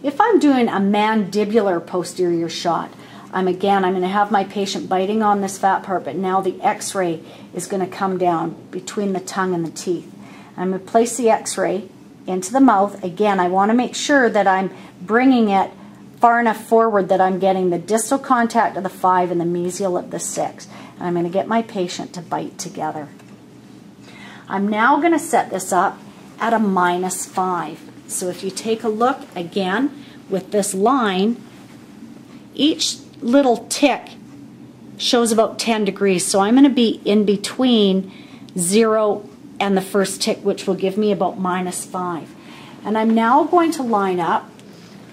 If I'm doing a mandibular posterior shot, I'm going to have my patient biting on this fat part, but now the x-ray is going to come down between the tongue and the teeth. I'm going to place the x-ray into the mouth. Again, I want to make sure that I'm bringing it far enough forward that I'm getting the distal contact of the 5 and the mesial of the 6. And I'm going to get my patient to bite together. I'm now going to set this up at a -5. So if you take a look again with this line, each little tick shows about 10 degrees. So I'm going to be in between 0 and the first tick, which will give me about -5. And I'm now going to line up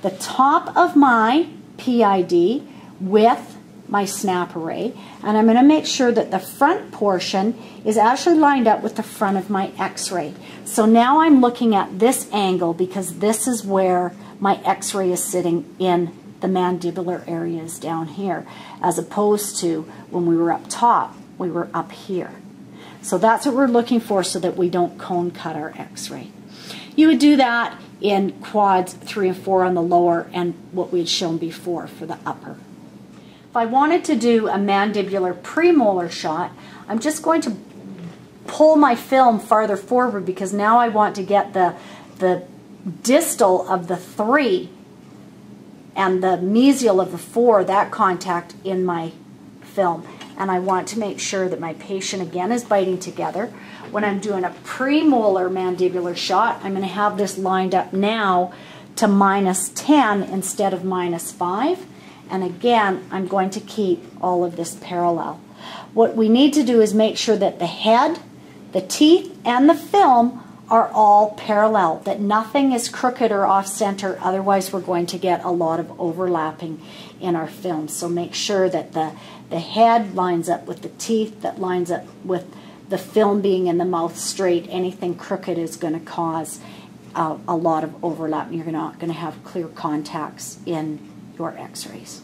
the top of my PID with my snap array, and I'm going to make sure that the front portion is actually lined up with the front of my x-ray. So now I'm looking at this angle because this is where my x-ray is sitting in the mandibular areas down here, as opposed to when we were up top, we were up here. So that's what we're looking for so that we don't cone cut our x-ray. You would do that in quads 3 and 4 on the lower and what we had shown before for the upper. If I wanted to do a mandibular premolar shot, I'm just going to pull my film farther forward because now I want to get the distal of the 3 and the mesial of the 4, that contact in my film. And I want to make sure that my patient again is biting together. When I'm doing a premolar mandibular shot, I'm going to have this lined up now to -10 instead of -5. And again, I'm going to keep all of this parallel. What we need to do is make sure that the head, the teeth, and the film are all parallel, that nothing is crooked or off-center, otherwise we're going to get a lot of overlapping in our film. So make sure that the head lines up with the teeth, that lines up with the film being in the mouth straight. Anything crooked is going to cause a lot of overlap. You're not going to have clear contacts in your x-rays.